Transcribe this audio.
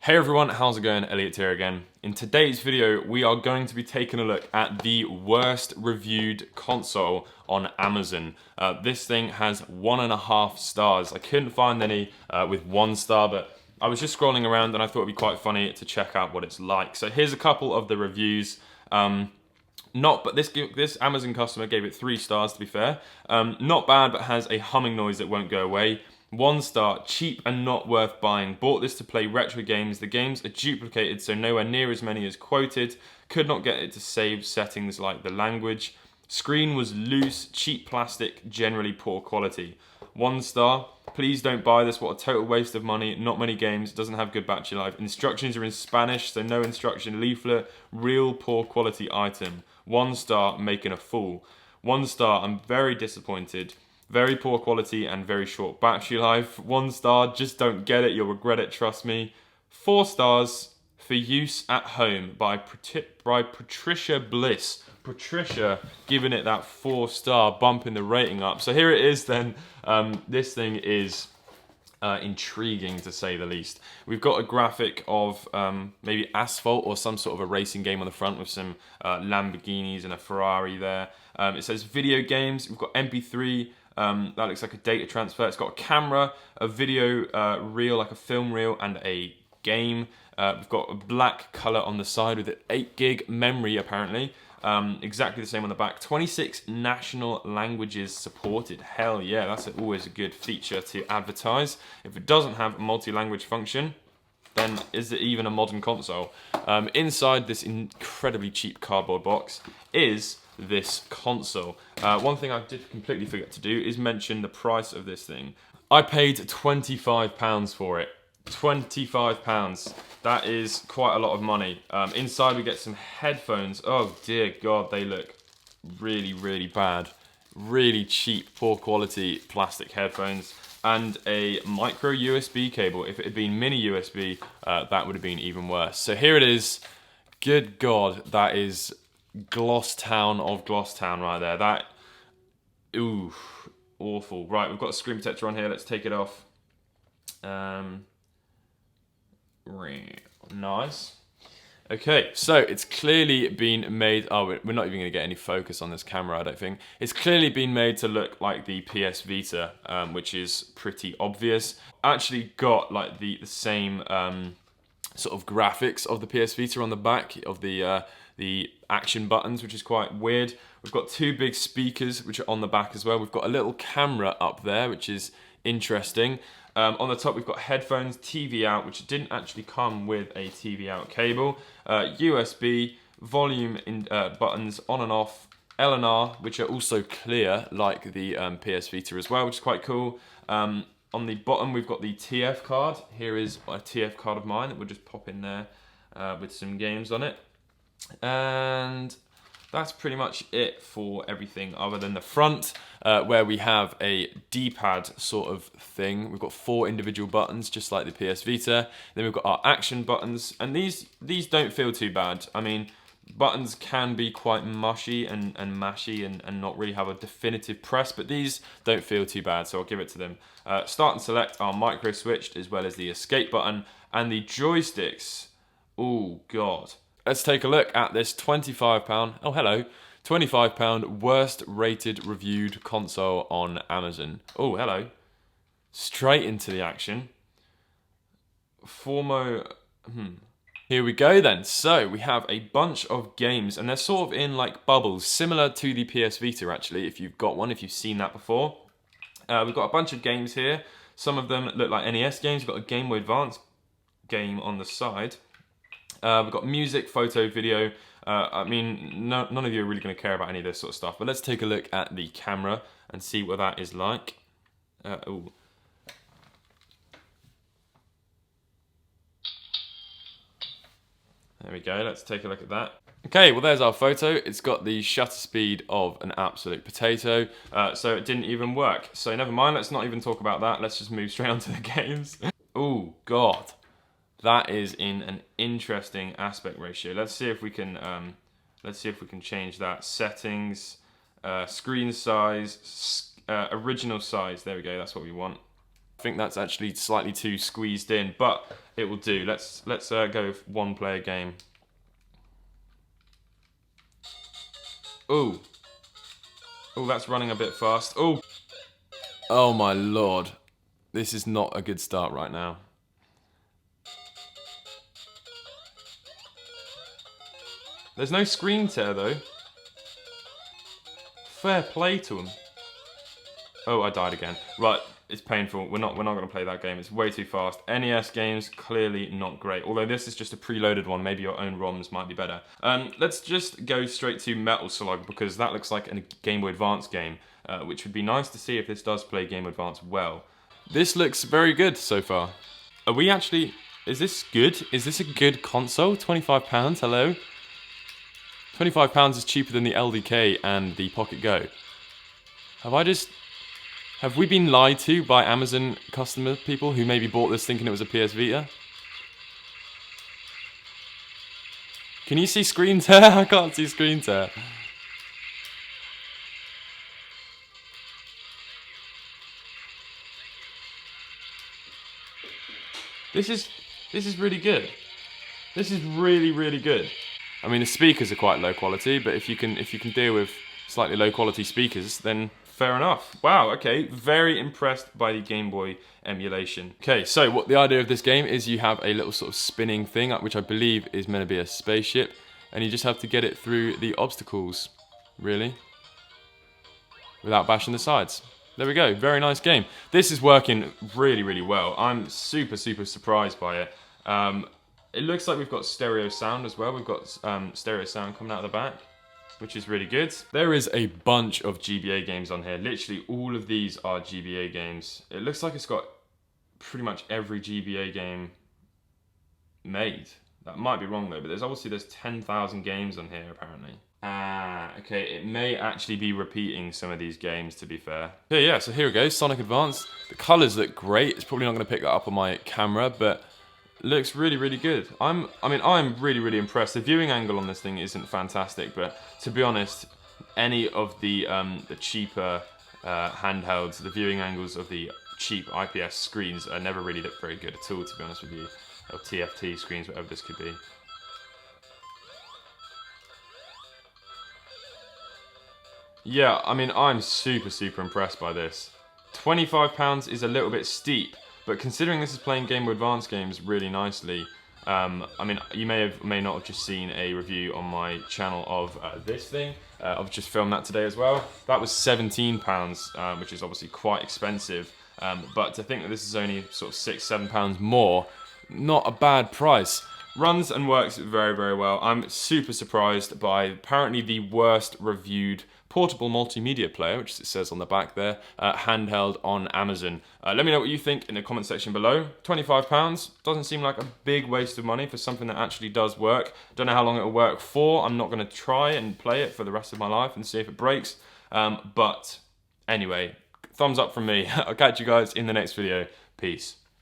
Hey everyone, how's it going? Elliot here again. In today's video, we are going to be taking a look at the worst reviewed console on Amazon. This thing has 1.5 stars. I couldn't find any with 1 star, but I was just scrolling around and I thought it'd be quite funny to check out what it's like. So here's a couple of the reviews. But this Amazon customer gave it 3 stars to be fair. Not bad, but has a humming noise that won't go away. 1 star, cheap and not worth buying. Bought this to play retro games. The games are duplicated, so nowhere near as many as quoted. Could not get it to save settings like the language. Screen was loose, cheap plastic, generally poor quality. 1 star, please don't buy this, what a total waste of money. Not many games, doesn't have good battery life. Instructions are in Spanish, so no instruction leaflet. Real poor quality item. 1 star, making a fool. 1 star, I'm very disappointed. Very poor quality and very short battery life. 1 star, just don't get it, you'll regret it, trust me. 4 stars, for use at home by Patricia Bliss. Patricia giving it that 4 star, bumping the rating up. So here it is then. This thing is intriguing to say the least. We've got a graphic of maybe asphalt or some sort of a racing game on the front with some Lamborghinis and a Ferrari there. It says video games. We've got MP3. That looks like a data transfer. It's got a camera, a video reel, like a film reel, and a game. We've got a black color on the side with an 8 gig memory apparently. Exactly the same on the back. 26 national languages supported. Hell yeah, that's always a good feature to advertise. If it doesn't have a multi-language function, then is it even a modern console? Inside this incredibly cheap cardboard box is this console. One thing I did completely forget to do is mention the price of this thing. I paid £25 for it. £25. That is quite a lot of money. Inside we get some headphones. Oh dear God, they look really, really bad. Really cheap, poor quality plastic headphones. And a micro USB cable. If it had been mini USB, that would have been even worse. So here it is. Good God, that is Glosstown of Glosstown right there. That, ooh, awful. Right, we've got a screen protector on here. Let's take it off. Nice. Okay, so it's clearly been made. Oh, we're not even going to get any focus on this camera, I don't think. It's clearly been made to look like the PS Vita, which is pretty obvious. Actually got like the same sort of graphics of the PS Vita on the back of the action buttons, which is quite weird. We've got 2 big speakers, which are on the back as well. We've got a little camera up there, which is interesting. On the top, we've got headphones, TV out, which didn't actually come with a TV out cable. USB, volume buttons on and off, L and R, which are also clear, like the PS Vita as well, which is quite cool. On the bottom, we've got the TF card. Here is a TF card of mine that we'll just pop in there with some games on it. And that's pretty much it for everything other than the front, where we have a D-pad sort of thing. We've got 4 individual buttons, just like the PS Vita. Then we've got our action buttons, and these don't feel too bad. I mean, buttons can be quite mushy and mashy and not really have a definitive press, but these don't feel too bad, so I'll give it to them. Start and select are micro switched, as well as the escape button, and the joysticks. Oh God. Let's take a look at this £25, oh hello, £25 worst rated reviewed console on Amazon. Oh hello, straight into the action. Here we go then. So we have a bunch of games and they're sort of in like bubbles, similar to the PS Vita actually, if you've got one, if you've seen that before. We've got a bunch of games here. Some of them look like NES games. We've got a Game Boy Advance game on the side. We've got music, photo, video. I mean, none of you are really going to care about any of this sort of stuff, but let's take a look at the camera and see what that is like. Ooh. There we go, let's take a look at that. Okay, well there's our photo. It's got the shutter speed of an absolute potato, so it didn't even work. So never mind, let's not even talk about that. Let's just move straight on to the games. Oh God. That is in an interesting aspect ratio. Let's see if we can change that. Settings, screen size, original size. There we go. That's what we want. think that's actually slightly too squeezed in, but it will do. Let's go with one player game. Ooh. Oh, that's running a bit fast. Oh. Oh my lord. This is not a good start right now. There's no screen tear though. Fair play to him. Oh, I died again. Right, it's painful. We're not going to play that game. It's way too fast. NES games, clearly not great. Although this is just a preloaded one. Maybe your own ROMs might be better. Let's just go straight to Metal Slug, because that looks like a Game Boy Advance game, which would be nice to see if this does play Game Boy Advance well. This looks very good so far. Are we actually... Is this good? Is this a good console? £25? Hello? £25 is cheaper than the LDK and the Pocket Go. Have we been lied to by Amazon customer people who maybe bought this thinking it was a PS Vita? Can you see screen tear? I can't see screen tear. This is really good. This is really, really good. I mean, the speakers are quite low quality, but if you can deal with slightly low quality speakers, then fair enough. Wow, okay, very impressed by the Game Boy emulation. Okay, so what the idea of this game is, you have a little sort of spinning thing, which I believe is meant to be a spaceship, and you just have to get it through the obstacles, really, without bashing the sides. There we go, very nice game. This is working really, really well. I'm super, super surprised by it. It looks like we've got stereo sound as well. We've got stereo sound coming out of the back, which is really good. There is a bunch of GBA games on here. Literally all of these are GBA games. It looks like it's got pretty much every GBA game made. That might be wrong though, but there's 10,000 games on here apparently. Okay, it may actually be repeating some of these games, to be fair. Yeah, so here we go, Sonic Advance. The colours look great. It's probably not going to pick that up on my camera, but looks really, really good. I'm really, really impressed. The viewing angle on this thing isn't fantastic, but to be honest, any of the cheaper handhelds, the viewing angles of the cheap IPS screens are never really look very good at all, to be honest with you. Or TFT screens, whatever this could be. Yeah, I mean, I'm super, super impressed by this. £25 is a little bit steep, but considering this is playing Game Boy Advance games really nicely, I mean, you may not have just seen a review on my channel of this thing. I've just filmed that today as well. That was £17, which is obviously quite expensive. But to think that this is only sort of £6, £7 more, not a bad price. Runs and works very, very well. I'm super surprised by apparently the worst reviewed portable multimedia player, which it says on the back there, handheld on Amazon. Let me know what you think in the comment section below. £25 doesn't seem like a big waste of money for something that actually does work. Don't know how long it'll work for. I'm not going to try and play it for the rest of my life and see if it breaks. But anyway, thumbs up from me. I'll catch you guys in the next video. Peace.